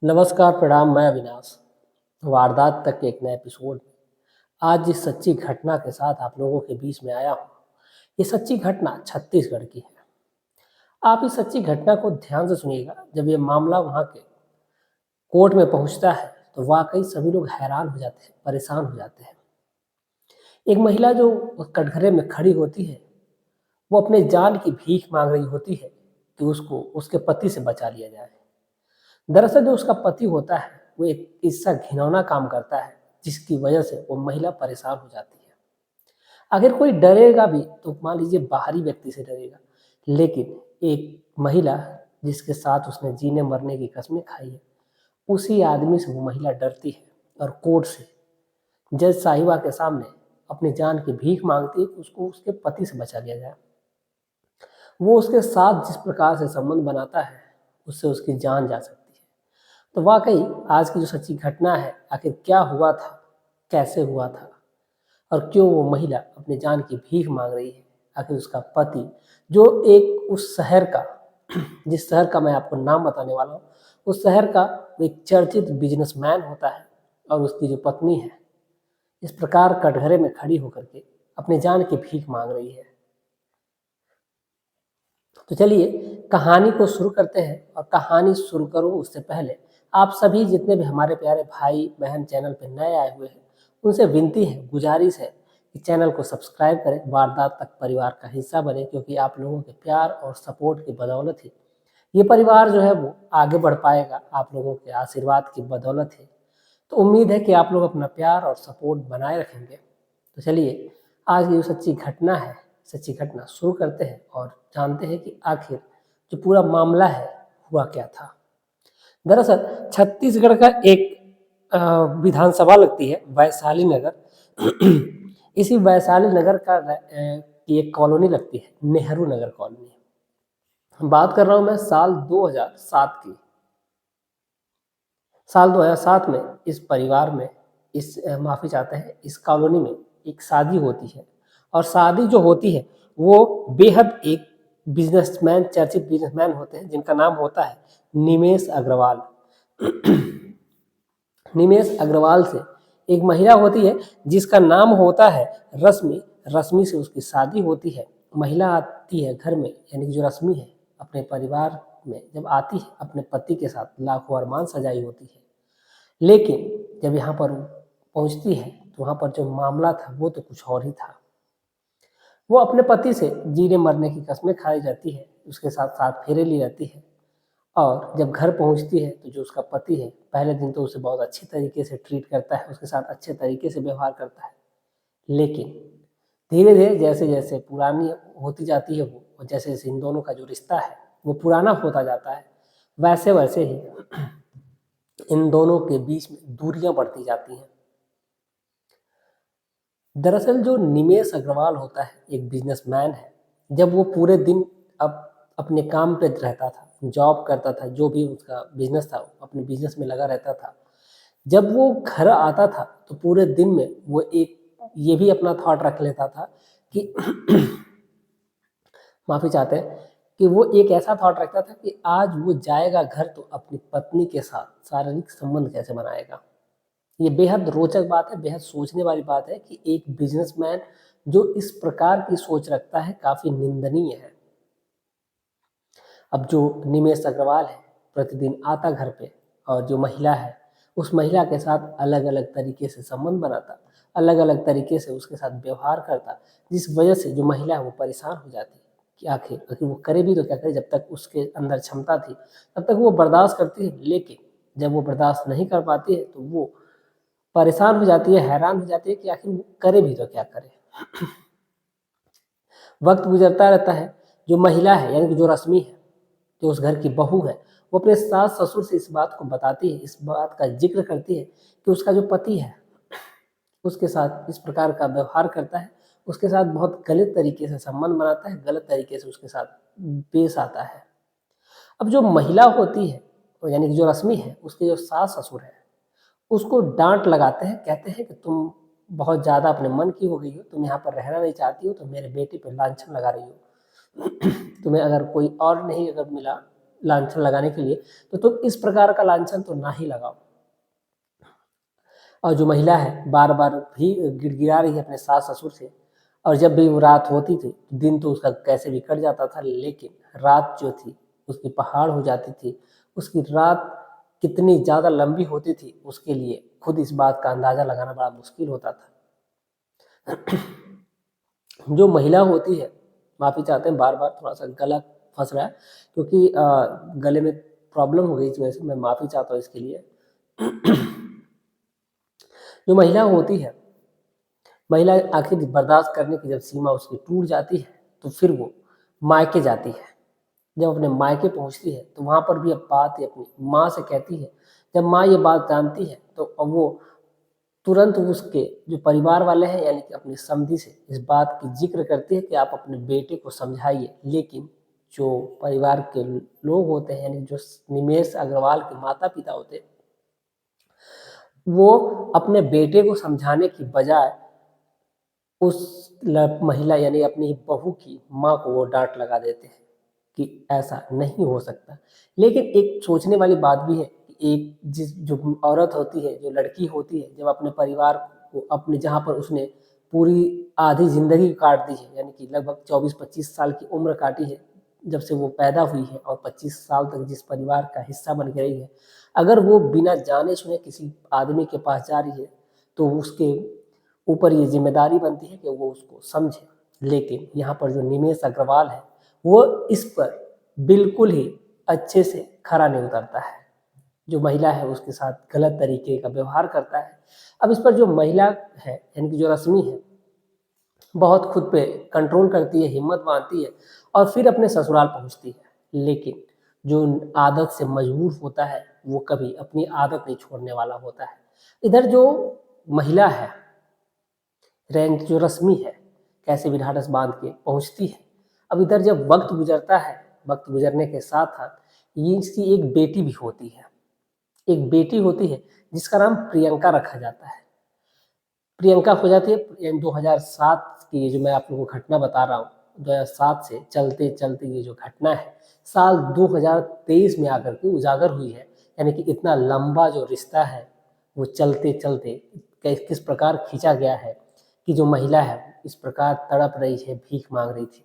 नमस्कार, प्रणाम। मैं अविनाश। वारदात तक के एक नए एपिसोड में आज जिस सच्ची घटना के साथ आप लोगों के बीच में आया हूँ, ये सच्ची घटना छत्तीसगढ़ की है। आप इस सच्ची घटना को ध्यान से सुनिएगा। जब ये मामला वहाँ के कोर्ट में पहुँचता है तो वाकई सभी लोग हैरान हो जाते हैं, परेशान हो जाते हैं। एक महिला जो उस कटघरे में खड़ी होती है, वो अपने जान की भीख मांग रही होती है कि उसको उसके पति से बचा लिया जाए। दरअसल जो उसका पति होता है वो एक ऐसा घिनौना काम करता है जिसकी वजह से वो महिला परेशान हो जाती है। अगर कोई डरेगा भी तो मान लीजिए बाहरी व्यक्ति से डरेगा, लेकिन एक महिला जिसके साथ उसने जीने मरने की कस्में खाई है, उसी आदमी से वो महिला डरती है और कोर्ट से, जज साहिबा के सामने अपनी जान की भीख मांगती है कि उसको उसके पति से बचा लिया जाए। वो उसके साथ जिस प्रकार से संबंध बनाता है, उससे उसकी जान जा सकती है। तो वाकई आज की जो सच्ची घटना है, आखिर क्या हुआ था, कैसे हुआ था और क्यों वो महिला अपनी जान की भीख मांग रही है। आखिर उसका पति जो एक उस शहर का जिस शहर का मैं आपको नाम बताने वाला हूँ, उस शहर का एक चर्चित बिजनेसमैन होता है और उसकी जो पत्नी है इस प्रकार कटघरे में खड़ी होकर के अपनी जान की भीख मांग रही है। तो चलिए कहानी को शुरू करते हैं। और कहानी शुरू करूं उससे पहले आप सभी जितने भी हमारे प्यारे भाई बहन चैनल पर नए आए हुए हैं, उनसे विनती है, गुजारिश है कि चैनल को सब्सक्राइब करें, वारदात तक परिवार का हिस्सा बने, क्योंकि आप लोगों के प्यार और सपोर्ट की बदौलत ही ये परिवार जो है वो आगे बढ़ पाएगा। आप लोगों के आशीर्वाद की बदौलत है। तो उम्मीद है कि आप लोग अपना प्यार और सपोर्ट बनाए रखेंगे। तो चलिए आज की जो सच्ची घटना है, सच्ची घटना शुरू करते हैं और जानते हैं कि आखिर जो पूरा मामला है हुआ क्या था। दरअसल छत्तीसगढ़ का एक विधानसभा लगती है वैशाली नगर। इसी वैशाली नगर का की एक कॉलोनी लगती है, नेहरू नगर कॉलोनी। बात कर रहा हूं मैं साल 2007 की। साल 2007 में इस परिवार में माफी चाहते हैं, इस कॉलोनी में एक शादी होती है। और शादी जो होती है वो बेहद एक बिजनेसमैन, चर्चित बिजनेसमैन होते हैं जिनका नाम होता है निमेश अग्रवाल। निमेश अग्रवाल से एक महिला होती है जिसका नाम होता है रश्मि। रश्मि से उसकी शादी होती है। महिला आती है घर में, यानी कि जो रश्मि है अपने परिवार में जब आती है अपने पति के साथ लाखों अरमान सजाई होती है। लेकिन जब यहाँ पर पहुँचती है तो वहाँ पर जो मामला था वो तो कुछ और ही था। वो अपने पति से जीने मरने की कस्में खाई जाती है, उसके साथ साथ फेरे ली जाती है। और जब घर पहुँचती है तो जो उसका पति है पहले दिन तो उसे बहुत अच्छे तरीके से ट्रीट करता है, उसके साथ अच्छे तरीके से व्यवहार करता है। लेकिन धीरे धीरे जैसे जैसे पुरानी होती जाती है वो, और जैसे जैसे इन दोनों का जो रिश्ता है वो पुराना होता जाता है, वैसे वैसे ही इन दोनों के बीच में दूरियां बढ़ती जाती हैं। दरअसल जो निमेश अग्रवाल होता है एक बिजनेसमैन है। जब वो पूरे दिन अब अपने काम पे रहता था, जॉब करता था, जो भी उसका बिजनेस था अपने बिजनेस में लगा रहता था। जब वो घर आता था तो पूरे दिन में वो एक ये भी अपना थॉट रख लेता था कि माफी चाहते हैं कि वो एक ऐसा थॉट रखता था कि आज वो जाएगा घर तो अपनी पत्नी के साथ शारीरिक संबंध कैसे बनाएगा। ये बेहद रोचक बात है, बेहद सोचने वाली बात है कि एक बिजनेसमैन जो इस प्रकार की सोच रखता है काफी निंदनीय है। अब जो निमेश अग्रवाल है प्रतिदिन आता घर पे, और जो महिला है उस महिला के साथ अलग अलग तरीके से संबंध बनाता, अलग अलग तरीके से उसके साथ व्यवहार करता, जिस वजह से जो महिला है वो परेशान हो जाती कि आखिर वो करे भी तो क्या करे। जब तक उसके अंदर क्षमता थी तब तक वो बर्दाश्त करती है, लेकिन जब वो बर्दाश्त नहीं कर पाती है तो वो परेशान हो जाती है, हैरान हो जाती है कि आखिर वो करे भी तो क्या करे। वक्त गुजरता रहता है। जो महिला है यानी कि जो रश्मि है, जो उस घर की बहू है, वो अपने सास ससुर से इस बात को बताती है, इस बात का जिक्र करती है कि उसका जो पति है उसके साथ इस प्रकार का व्यवहार करता है, उसके साथ बहुत गलत तरीके से संबंध बनाता है, गलत तरीके से उसके साथ पेश आता है। अब जो महिला होती है यानी कि जो रश्मि है, उसके जो सास ससुर है उसको डांट लगाते हैं, कहते हैं कि तुम बहुत ज़्यादा अपने मन की हो गई हो, तुम यहाँ पर रहना नहीं चाहती हो, तो मेरे बेटे पे लांछन लगा रही हो। तुम्हें अगर कोई और नहीं अगर मिला लांछन लगाने के लिए, तो तुम इस प्रकार का लांछन तो ना ही लगाओ। और जो महिला है बार बार भी गिड़गिड़ा रही है अपने सास ससुर से, और जब भी वो रात होती थी दिन तो उसका कैसे भी कट जाता था, लेकिन रात जो थी उसकी पहाड़ हो जाती थी। उसकी रात कितनी ज़्यादा लंबी होती थी उसके लिए खुद इस बात का अंदाज़ा लगाना बड़ा मुश्किल होता था। जो महिला होती है, माफ़ी चाहते हैं बार बार थोड़ा सा गला फंस रहा है क्योंकि गले में प्रॉब्लम हो गई इस वजह से, मैं माफ़ी चाहता हूँ इसके लिए। जो महिला होती है, महिला आखिर बर्दाश्त करने की जब सीमा उसकी टूट जाती है तो फिर वो मायके जाती है। जब अपने मायके पहुंचती है तो वहाँ पर भी अब बात ये अपनी माँ से कहती है। जब माँ ये बात जानती है तो अब वो तुरंत उसके जो परिवार वाले हैं यानी कि अपनी समधी से इस बात की जिक्र करती है कि आप अपने बेटे को समझाइए। लेकिन जो परिवार के लोग होते हैं यानी जो निमेश अग्रवाल के माता पिता होते हैं, वो अपने बेटे को समझाने की बजाय उस महिला यानी अपनी बहू की माँ को वो डांट लगा देते हैं कि ऐसा नहीं हो सकता। लेकिन एक सोचने वाली बात भी है कि एक जो औरत होती है, जो लड़की होती है, जब अपने परिवार को अपने जहाँ पर उसने पूरी आधी जिंदगी काट दी है यानी कि लगभग 24-25 साल की उम्र काटी है जब से वो पैदा हुई है, और 25 साल तक जिस परिवार का हिस्सा बन के रही है, अगर वो बिना जाने सुने किसी आदमी के पास जा रही है तो उसके ऊपर ये जिम्मेदारी बनती है कि वो उसको समझे। लेकिन यहाँ पर जो निमेश अग्रवाल है वो इस पर बिल्कुल ही अच्छे से खरा नहीं उतरता है। जो महिला है उसके साथ गलत तरीके का व्यवहार करता है। अब इस पर जो महिला है यानी कि जो रश्मि है, बहुत खुद पे कंट्रोल करती है, हिम्मत बांधती है और फिर अपने ससुराल पहुंचती है। लेकिन जो आदत से मजबूर होता है वो कभी अपनी आदत नहीं छोड़ने वाला होता है। इधर जो महिला है, रैंक जो रश्मि है, कैसे भी ढाढ़स बांध के पहुंचती है। अब इधर जब वक्त गुजरता है, वक्त गुजरने के साथ साथ ये इसकी एक बेटी भी होती है। एक बेटी होती है जिसका नाम प्रियंका रखा जाता है। प्रियंका हो जाती है 2007 की, ये जो मैं आप लोगों को घटना बता रहा हूँ, 2007 से चलते चलते ये जो घटना है साल 2023 में आकर के उजागर हुई है। यानी कि इतना लंबा जो रिश्ता है वो चलते चलते किस प्रकार खींचा गया है कि जो महिला है इस प्रकार तड़प रही है, भीख मांग रही थी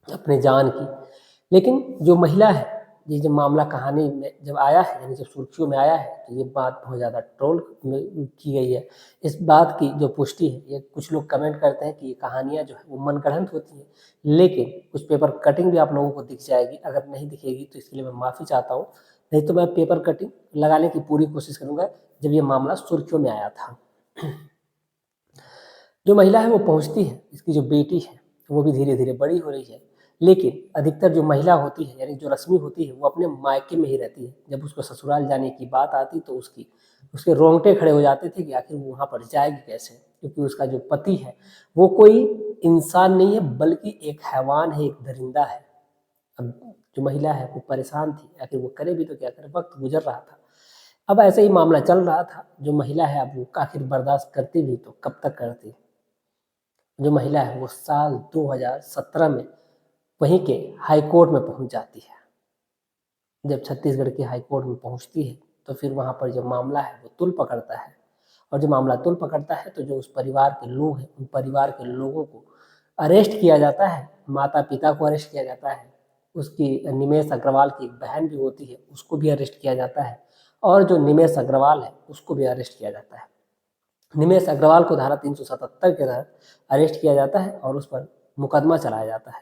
अपने जान की। लेकिन जो महिला है, ये जब मामला कहानी में जब आया है यानी जब सुर्खियों में आया है तो ये बात बहुत ज़्यादा ट्रोल की गई है। इस बात की जो पुष्टि है, ये कुछ लोग कमेंट करते हैं कि ये कहानियाँ जो है वो मनगढ़ंत होती हैं, लेकिन कुछ पेपर कटिंग भी आप लोगों को दिख जाएगी। अगर नहीं दिखेगी तो इसके लिए मैं माफ़ी चाहता हूँ, नहीं तो मैं पेपर कटिंग लगाने की पूरी कोशिश करूँगा जब ये मामला सुर्खियों में आया था। जो महिला है वो पहुंचती है, इसकी जो बेटी है वो भी धीरे धीरे बड़ी हो रही है। लेकिन अधिकतर जो महिला होती है यानी जो रश्मि होती है वो अपने मायके में ही रहती है। जब उसको ससुराल जाने की बात आती तो उसके रोंगटे खड़े हो जाते थे कि आखिर वो वहाँ पर जाएगी कैसे, क्योंकि उसका जो पति है वो कोई इंसान नहीं है बल्कि एक हैवान है, एक दरिंदा है। अब जो महिला है वो परेशान थी, आखिर वो करे भी तो क्या करे, वक्त गुजर रहा था। अब ऐसे ही मामला चल रहा था। जो महिला है अब वो आखिर बर्दाश्त करती भी तो कब तक करती। जो महिला है वो साल 2017 में वहीं के हाई कोर्ट में पहुंच जाती है। जब छत्तीसगढ़ के हाई कोर्ट में पहुंचती है तो फिर वहां पर जो मामला है वो तुल पकड़ता है। और जब मामला तुल पकड़ता है तो जो उस परिवार के लोग हैं उन परिवार के लोगों को अरेस्ट किया जाता है। माता पिता को अरेस्ट किया जाता है, उसकी निमेश अग्रवाल की एक बहन भी होती है उसको भी अरेस्ट किया जाता है, और जो निमेश अग्रवाल है उसको भी अरेस्ट किया जाता है। निमेश अग्रवाल को धारा 377 के तहत अरेस्ट किया जाता है और उस पर मुकदमा चलाया जाता है।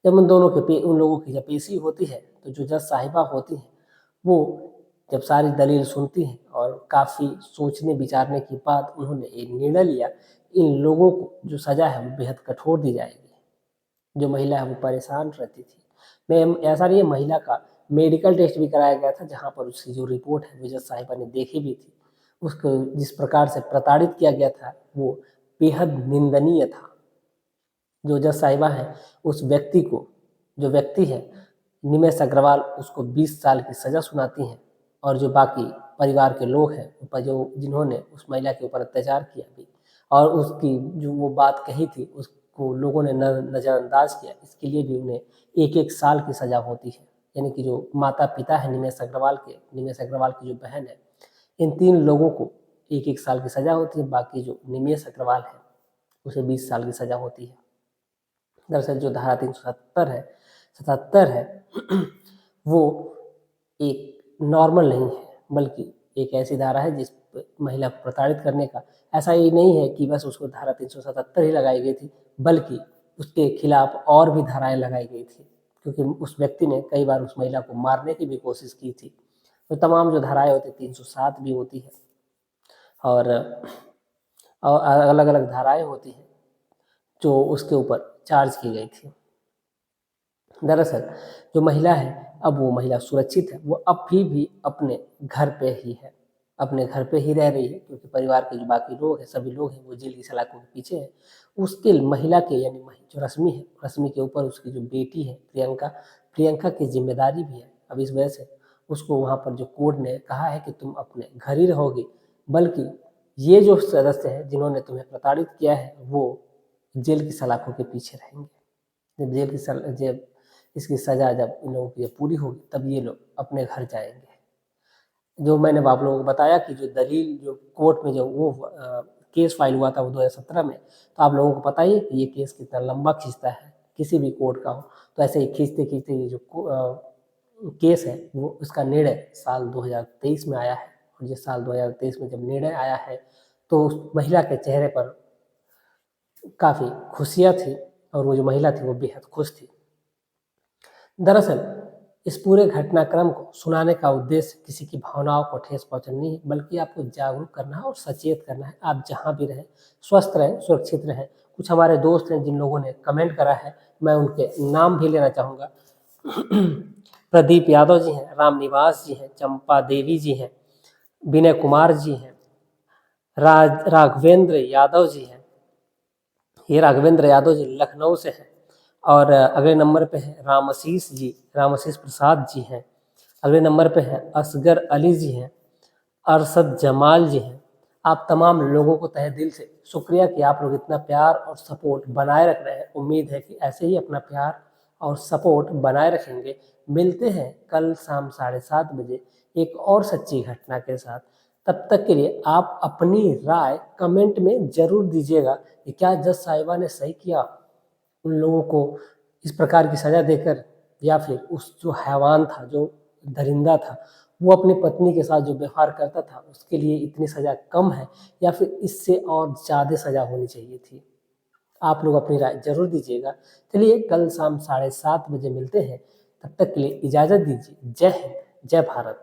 जब उन लोगों की जब पेशी होती है तो जो जज साहिबा होती हैं वो जब सारी दलील सुनती हैं और काफ़ी सोचने विचारने के बाद उन्होंने एक निर्णय लिया, इन लोगों को जो सज़ा है वो बेहद कठोर दी जाएगी। जो महिला है वो परेशान रहती थी। मैं ऐसा नहीं है, महिला का मेडिकल टेस्ट भी कराया गया था जहाँ पर उसकी जो रिपोर्ट है वो जज साहिबा ने देखी भी थी। उसको जिस प्रकार से प्रताड़ित किया गया था वो बेहद निंदनीय था। जो जज साहिबा है उस व्यक्ति को, जो व्यक्ति है निमेश अग्रवाल, उसको 20 साल की सज़ा सुनाती हैं। और जो बाकी परिवार के लोग हैं ऊपर जो जिन्होंने उस महिला के ऊपर अत्याचार किया भी और उसकी जो वो बात कही थी उसको लोगों ने नज़रअंदाज किया, इसके लिए भी उन्हें 1-1 साल की सज़ा होती है। यानी कि जो माता पिता है निमेश अग्रवाल की जो बहन है, इन 3 लोगों को 1-1 साल की सज़ा होती है। बाकी जो निमेश अग्रवाल है उसे 20 साल की सज़ा होती है। दरअसल जो धारा 377 है वो एक नॉर्मल नहीं है, बल्कि एक ऐसी धारा है जिस महिला को प्रताड़ित करने का, ऐसा ही नहीं है कि बस उसको धारा 377 ही लगाई गई थी, बल्कि उसके खिलाफ और भी धाराएं लगाई गई थी, क्योंकि उस व्यक्ति ने कई बार उस महिला को मारने की भी कोशिश की थी। तो तमाम जो धाराएं होती 307 भी होती है और अलग अलग धाराएं होती हैं जो उसके ऊपर चार्ज की गई थी। दरअसल जो महिला है, अब वो महिला सुरक्षित है, वो अब भी अपने घर पे ही है, अपने घर पे ही रह रही है, क्योंकि परिवार के जो बाकी लोग हैं, सभी लोग हैं, वो जेल की सलाखों के पीछे हैं। उसके महिला के यानी जो रश्मि है, रश्मि के ऊपर उसकी जो बेटी है प्रियंका की जिम्मेदारी भी है। अब इस वजह से उसको वहाँ पर जो कोर्ट ने कहा है कि तुम अपने घर ही रहोगी, बल्कि ये जो सदस्य हैं जिन्होंने तुम्हें प्रताड़ित किया है वो जेल की सलाखों के पीछे रहेंगे। जब इसकी सज़ा जब इन लोगों की पूरी होगी तब ये लोग अपने घर जाएंगे। जो मैंने आप लोगों को बताया कि जो दलील जो कोर्ट में जो वो केस फाइल हुआ था वो 2017 में, तो आप लोगों को पता ही है कि ये केस कितना लंबा खींचता है, किसी भी कोर्ट का हो तो ऐसे ही खींचते खींचते ये जो केस है वो इसका निर्णय साल 2023 में आया है। और ये साल 2023 में जब निर्णय आया है तो उस महिला के चेहरे पर काफ़ी खुशियाँ थी और वो जो महिला थी वो बेहद खुश थी। दरअसल इस पूरे घटनाक्रम को सुनाने का उद्देश्य किसी की भावनाओं को ठेस पहुंचाना नहीं है, बल्कि आपको जागरूक करना है और सचेत करना है। आप जहां भी रहें स्वस्थ रहें, सुरक्षित रहें। कुछ हमारे दोस्त हैं जिन लोगों ने कमेंट करा है, मैं उनके नाम भी लेना चाहूँगा। प्रदीप यादव जी हैं, राम निवास जी हैं, चंपा देवी जी हैं, विनय कुमार जी हैं, राघवेंद्र यादव जी हैं। ये राघवेंद्र यादव जी लखनऊ से हैं। और अगले नंबर पे हैं रामाशीष प्रसाद जी हैं। अगले नंबर पे हैं असगर अली जी हैं, अरशद जमाल जी हैं। आप तमाम लोगों को तहे दिल से शुक्रिया कि आप लोग इतना प्यार और सपोर्ट बनाए रख रहे हैं। उम्मीद है कि ऐसे ही अपना प्यार और सपोर्ट बनाए रखेंगे। मिलते हैं कल शाम 7:30 बजे एक और सच्ची घटना के साथ। तब तक के लिए आप अपनी राय कमेंट में ज़रूर दीजिएगा कि क्या जज साहिबा ने सही किया उन लोगों को इस प्रकार की सज़ा देकर, या फिर उस जो हैवान था, जो दरिंदा था, वो अपनी पत्नी के साथ जो व्यवहार करता था उसके लिए इतनी सज़ा कम है, या फिर इससे और ज़्यादा सज़ा होनी चाहिए थी। आप लोग अपनी राय ज़रूर दीजिएगा। चलिए कल शाम 7:30 बजे मिलते हैं। तब तक के लिए इजाज़त दीजिए। जय हिंद, जय भारत।